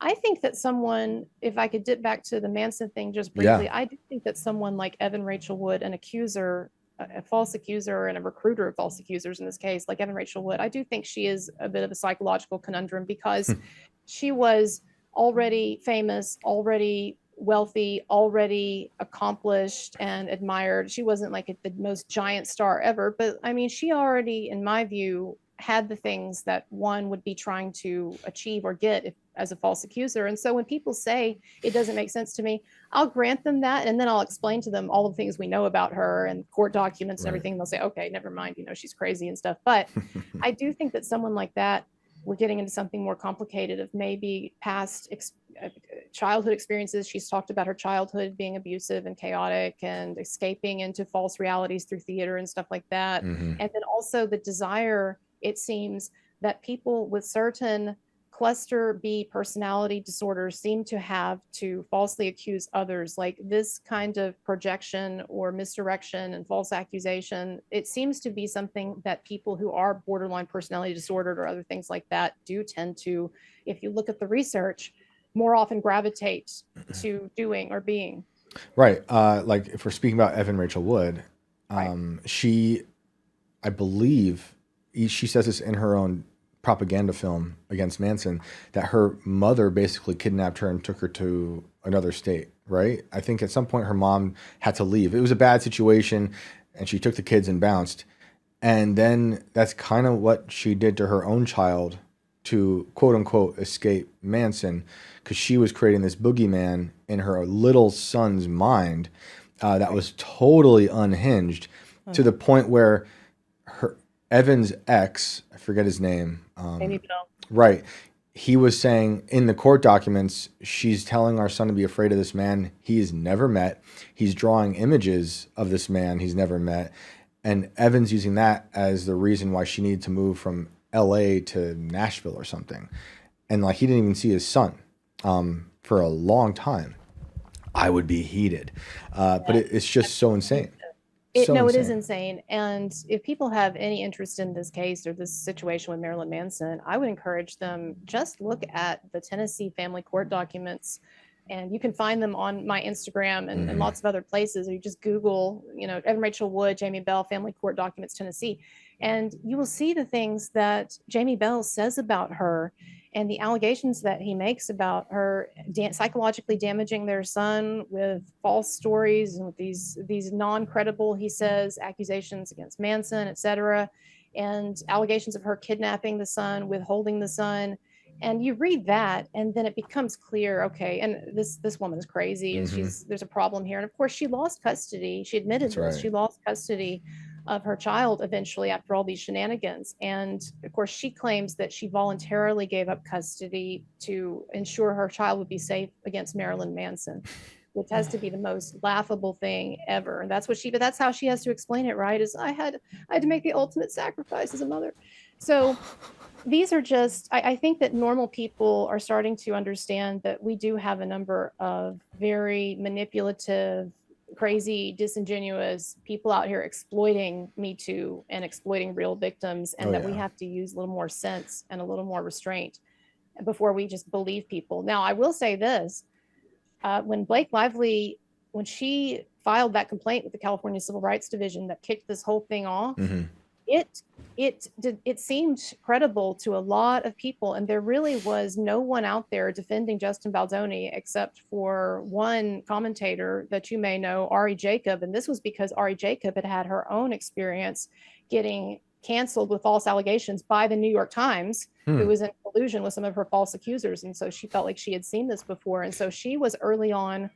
I think that someone, if I could dip back to the Manson thing just Yeah. briefly, I do think that someone like Evan Rachel Wood, an accuser, a false accuser, and a recruiter of false accusers in this case, like Evan Rachel Wood, I do think she is a bit of a psychological conundrum because she was already famous, already wealthy, already accomplished and admired. She wasn't like the most giant star ever, but I mean, she already, in my view, had the things that one would be trying to achieve or get if, as a false accuser. And so when people say it doesn't make sense to me, I'll grant them that. And then I'll explain to them all the things we know about her and court documents and Right. everything. They'll say, okay, never mind, she's crazy and stuff. But I do think that someone like that, we're getting into something more complicated of maybe past childhood experiences. She's talked about her childhood being abusive and chaotic and escaping into false realities through theater and stuff like that. Hmm. And then also the desire, it seems, that people with certain cluster B personality disorders seem to have to falsely accuse others. Like this kind of projection or misdirection and false accusation, it seems to be something that people who are borderline personality disordered or other things like that do tend to, if you look at the research, more often gravitate to doing or being. Right. Like if we're speaking about Evan Rachel Wood, Right. she, I believe, she says this in her own propaganda film against Manson, that her mother basically kidnapped her and took her to another state. Right. I think at some point her mom had to leave. It was a bad situation, and she took the kids and bounced. And then that's kind of what she did to her own child to quote unquote escape Manson, because she was creating this boogeyman in her little son's mind that was totally unhinged to the point where her Evan's ex, I forget his name, Amy Bell. right, he was saying in the court documents, she's telling our son to be afraid of this man he has never met. He's drawing images of this man he's never met. And Evan's using that as the reason why she needed to move from LA to Nashville or something. And like he didn't even see his son for a long time. I would be heated. But Yeah. it's just so insane. It So No, it is insane. insane. And if people have any interest in this case or this situation with Marilyn Manson, I would encourage them just look at the Tennessee family court documents. And you can find them on my Instagram and Hmm. lots of other places. Or you just Google, Evan Rachel Wood, Jamie Bell, family court documents, Tennessee. And you will see the things that Jamie Bell says about her and the allegations that he makes about her psychologically damaging their son with false stories and with these non-credible, he says, accusations against Manson, etc., and allegations of her kidnapping the son, withholding the son. And you read that and then it becomes clear, okay, and this woman's crazy, and Hmm. there's a problem here. And of course she lost custody, she admitted That's this, right. she lost custody of her child eventually after all these shenanigans. And of course, she claims that she voluntarily gave up custody to ensure her child would be safe against Marilyn Manson, which has to be the most laughable thing ever. And but that's how she has to explain it, right? Is I had to make the ultimate sacrifice as a mother. So these are just, I think that normal people are starting to understand that we do have a number of very manipulative, crazy, disingenuous people out here exploiting MeToo and exploiting real victims, Oh and that we yeah. have to use a little more sense and a little more restraint before we just believe people. Now, I will say this: when Blake Lively, when she filed that complaint with the California Civil Rights Division that kicked this whole thing off, Hmm. it it seemed credible to a lot of people, and there really was no one out there defending Justin Baldoni except for one commentator that you may know, Ari Jacob. And this was because Ari Jacob had had her own experience getting canceled with false allegations by the New York Times, who Hmm. was in collusion with some of her false accusers. And so she felt like she had seen this before, and so she was early on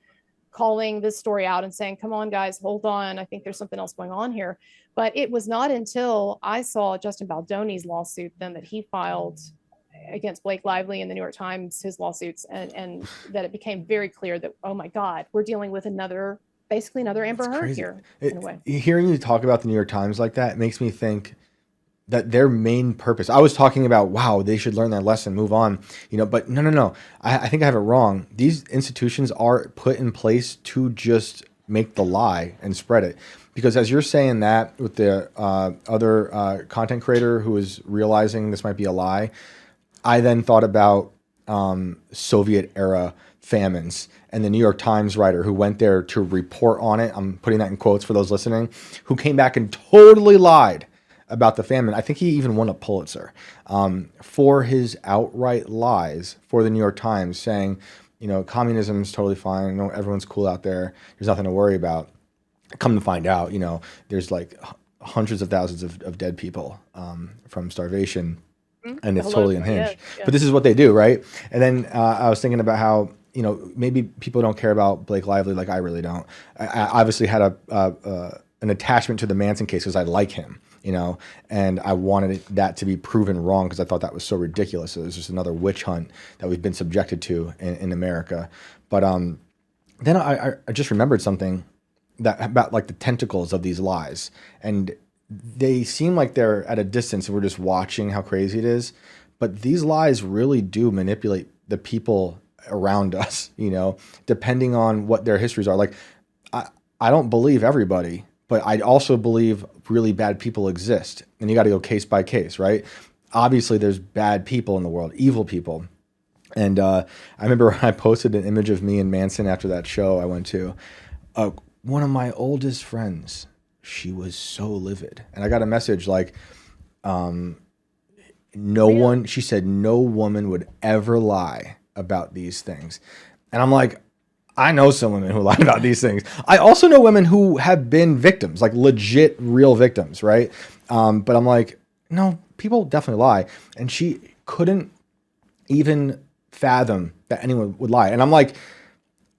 calling this story out and saying, come on, guys, hold on. I think there's something else going on here. But it was not until I saw Justin Baldoni's lawsuit then that he filed against Blake Lively in the New York Times, his lawsuits, and that it became very clear that, oh my God, we're dealing with basically another That's Amber Heard crazy. here in a way. Hearing you talk about the New York Times like that makes me think that their main purpose. I was talking about, wow, they should learn their lesson, move on, but no, no, no. I think I have it wrong. These institutions are put in place to just make the lie and spread it. Because as you're saying that with the other content creator who was realizing this might be a lie, I then thought about Soviet era famines. And the New York Times writer who went there to report on it, I'm putting that in quotes for those listening, who came back and totally lied about the famine. I think he even won a Pulitzer for his outright lies for the New York Times, saying, communism is totally fine. No, everyone's cool out there. There's nothing to worry about. Come to find out, there's like hundreds of thousands of dead people from starvation, and it's totally unhinged. Yeah. But this is what they do, right? And then I was thinking about how maybe people don't care about Blake Lively like I really don't. I obviously had an attachment to the Manson case because I like him, and I wanted that to be proven wrong because I thought that was so ridiculous. It was just another witch hunt that we've been subjected to in America. But then I just remembered something that about like the tentacles of these lies, and they seem like they're at a distance and we're just watching how crazy it is, but these lies really do manipulate the people around us, depending on what their histories are. Like I don't believe everybody, but I also believe really bad people exist, and you got to go case by case, right? Obviously there's bad people in the world, evil people. And I remember I posted an image of me and Manson after that show I went to. One of my oldest friends, she was so livid. And I got a message like, she said, no woman would ever lie about these things. And I'm like, I know some women who lie about these things. I also know women who have been victims, like legit, real victims, right? But I'm like, no, people definitely lie. And she couldn't even fathom that anyone would lie. And I'm like,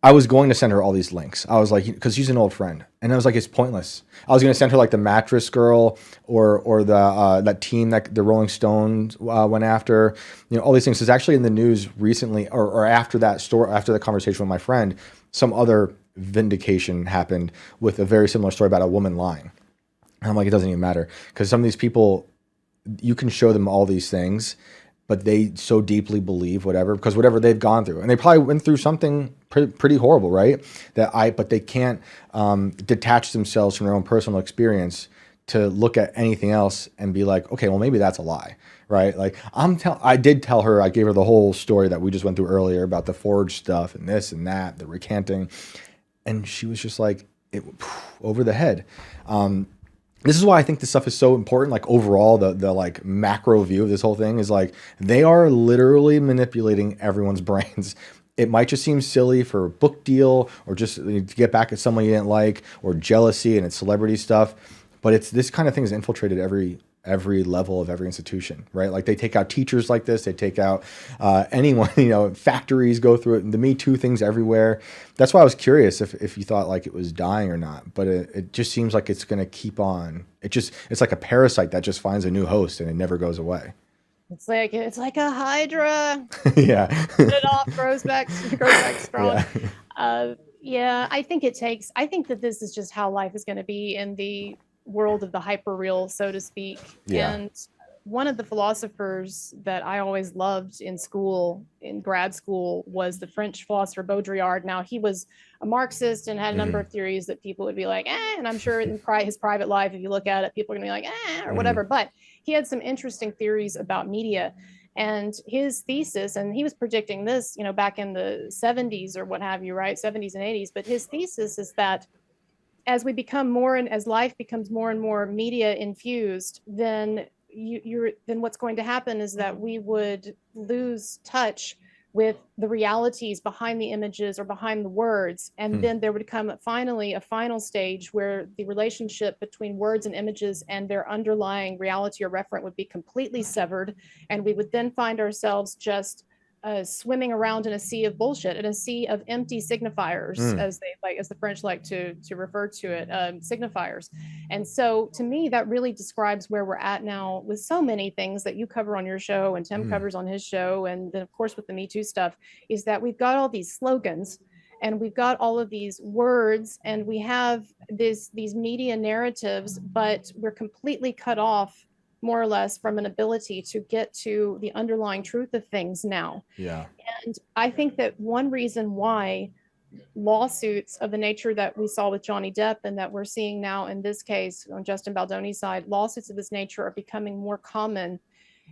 I was going to send her all these links. I was like, because she's an old friend, and I was like, it's pointless. I was going to send her like the mattress girl or the that team that the Rolling Stones went after, all these things. It's actually in the news recently, or after that story, after the conversation with my friend, some other vindication happened with a very similar story about a woman lying. And I'm like, it doesn't even matter because some of these people, you can show them all these things, but they so deeply believe whatever they've gone through, and they probably went through something pretty horrible, right? But they can't detach themselves from their own personal experience to look at anything else and be like, okay, well maybe that's a lie, right? Like I did tell her, I gave her the whole story that we just went through earlier about the forged stuff and this and that, the recanting, and she was just like, over the head. This is why I think this stuff is so important. Like overall, the like macro view of this whole thing is like they are literally manipulating everyone's brains. It might just seem silly for a book deal or just to get back at someone you didn't like, or jealousy and it's celebrity stuff. But it's this kind of thing has infiltrated every level of every institution, right? Like they take out teachers like this, they take out anyone, factories go through it, the MeToo things everywhere. That's why I was curious if you thought like it was dying or not, but it just seems like it's going to keep on. It's like a parasite that just finds a new host and it never goes away. It's like a hydra. Yeah. Put it off, grows back strong. Yeah. I think that this is just how life is going to be in the world of the hyperreal, so to speak. Yeah. And one of the philosophers that I always loved in grad school, was the French philosopher Baudrillard. Now, he was a Marxist and had a number of theories that people would be like, and I'm sure in his private life, if you look at it, people are going to be like, or whatever. But he had some interesting theories about media. And his thesis, and he was predicting this, back in the 70s or what have you, right? 70s and 80s. But his thesis is that as life becomes more and more media infused, then then what's going to happen is that we would lose touch with the realities behind the images or behind the words, and then there would come finally a final stage where the relationship between words and images and their underlying reality or referent would be completely severed, and we would then find ourselves just swimming around in a sea of bullshit, in a sea of empty signifiers, as the French like to refer to it, signifiers. And so to me, that really describes where we're at now with so many things that you cover on your show and Tim covers on his show. And then of course with the Me Too stuff, is that we've got all these slogans and we've got all of these words and we have these media narratives, but we're completely cut off more or less from an ability to get to the underlying truth of things now. Yeah. And I think that one reason why lawsuits of the nature that we saw with Johnny Depp and that we're seeing now in this case on Justin Baldoni's side, lawsuits of this nature are becoming more common,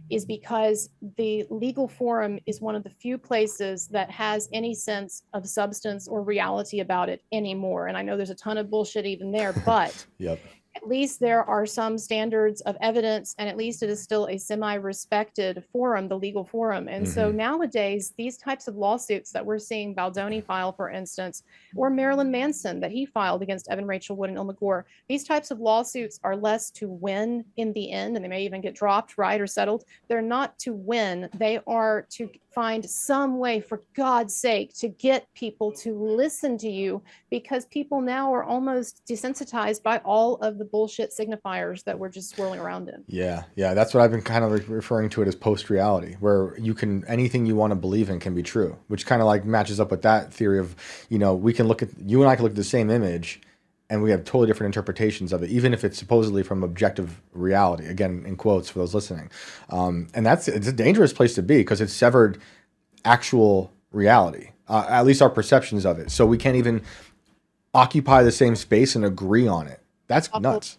is because the legal forum is one of the few places that has any sense of substance or reality about it anymore. And I know there's a ton of bullshit even there, but Yep. at least there are some standards of evidence, and at least it is still a semi-respected forum, the legal forum. And so nowadays, these types of lawsuits that we're seeing Baldoni file, for instance, or Marilyn Manson that he filed against Evan Rachel Wood and Ilma Gore, these types of lawsuits are less to win in the end, and they may even get dropped, right, or settled. They're not to win. They are to find some way, for God's sake, to get people to listen to you, because people now are almost desensitized by all of the bullshit signifiers that we're just swirling around in. Yeah, yeah, that's what I've been kind of referring to it as post-reality, where you can, anything you want to believe in can be true, which kind of like matches up with that theory of, you know, we can look at, you and I can look at the same image and we have totally different interpretations of it, even if it's supposedly from objective reality, again, in quotes for those listening. And it's a dangerous place to be because it's severed actual reality, at least our perceptions of it. So we can't even occupy the same space and agree on it. That's nuts.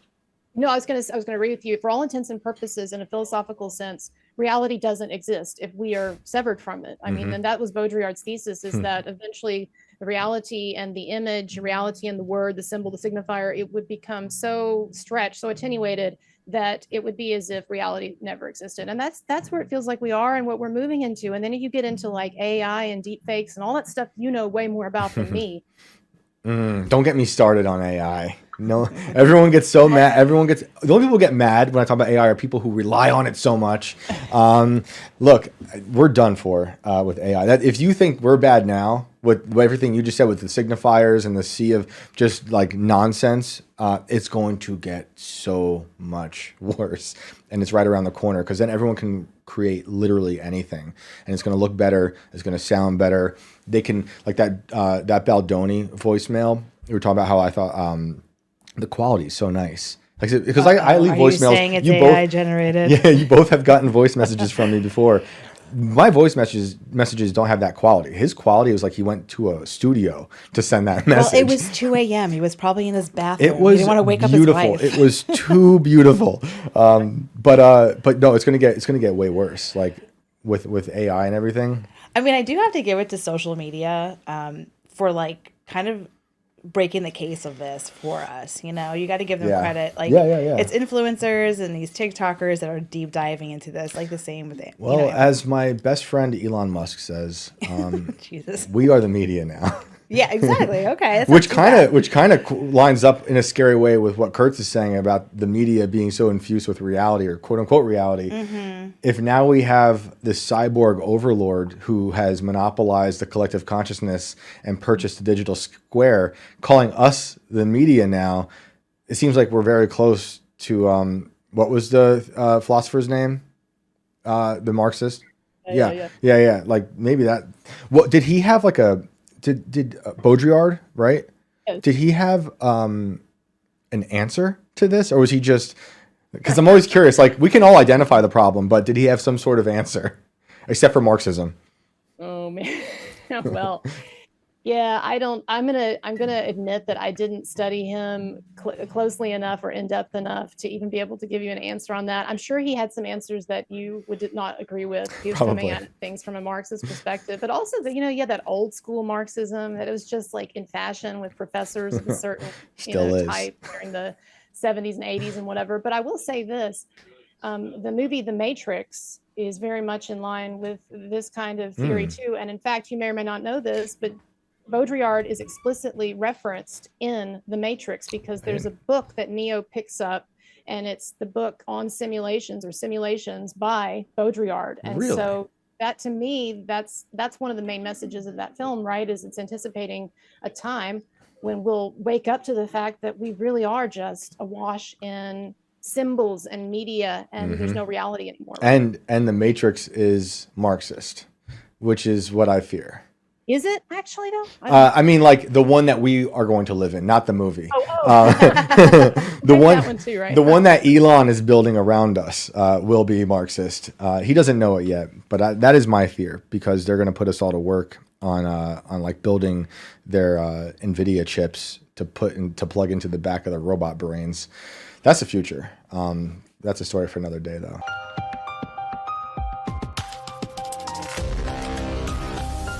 No, I was going to agree with you. For all intents and purposes, in a philosophical sense, reality doesn't exist if we are severed from it. I mean, and that was Baudrillard's thesis, is that eventually the reality and the image, reality and the word, the symbol, the signifier, it would become so stretched, so attenuated that it would be as if reality never existed. And that's where it feels like we are and what we're moving into. And then you get into like AI and deep fakes and all that stuff, you know way more about than me. Don't get me started on AI. No, everyone gets so mad. The only people who get mad when I talk about AI are people who rely on it so much. Look, we're done for with AI. That if you think we're bad now with everything you just said with the signifiers and the sea of just like nonsense, it's going to get so much worse. And it's right around the corner, because then everyone can create literally anything, and it's going to look better. It's going to sound better. They can, like that Baldoni voicemail. We were talking about how I thought the quality is so nice. Like, because I leave voicemails. You saying it's AI generated? Yeah, you both have gotten voice messages from me before. My voice messages don't have that quality. His quality was like he went to a studio to send that message. Well, it was 2 a.m. He was probably in his bathroom. It was he didn't want to wake beautiful. Up his wife. It was too beautiful. But no, it's gonna get way worse. Like with AI and everything. I mean, I do have to give it to social media for like kind of breaking the case of this for us. You know, you got to give them credit. Like, it's influencers and these TikTokers that are deep diving into this, like the same with it. Well, as my best friend Elon Musk says, Jesus, we are the media now. Yeah, exactly. Okay, which kind of lines up in a scary way with what Kurtz is saying about the media being so infused with reality, or quote unquote reality. If now we have this cyborg overlord who has monopolized the collective consciousness and purchased the digital square, calling us the media now, it seems like we're very close to what was the philosopher's name? The Marxist. Yeah. Like maybe that. What did he have? Like a Did Baudrillard, right? Yes. Did he have an answer to this, or was he just? Because I'm always curious. Like, we can all identify the problem, but did he have some sort of answer, except for Marxism? Oh man, well, yeah, I don't. I'm gonna admit that I didn't study him closely enough or in depth enough to even be able to give you an answer on that. I'm sure he had some answers that you did not agree with. He was coming at things from a Marxist perspective, but also that old school Marxism that was just like in fashion with professors of a certain type during the 70s and 80s and whatever. But I will say this: the movie The Matrix is very much in line with this kind of theory too. And in fact, you may or may not know this, but Baudrillard is explicitly referenced in The Matrix, because there's a book that Neo picks up, and it's the book on simulations by Baudrillard. And so that, to me, that's one of the main messages of that film, right? Is it's anticipating a time when we'll wake up to the fact that we really are just awash in symbols and media, and there's no reality anymore. And The Matrix is Marxist, which is what I fear. Is it actually though? I mean, like the one that we are going to live in, not the movie. The one too, right? The one that Elon is building around us will be Marxist. He doesn't know it yet, but that is my fear, because they're going to put us all to work on like building their NVIDIA chips to plug into the back of the robot brains. That's the future. That's a story for another day, though.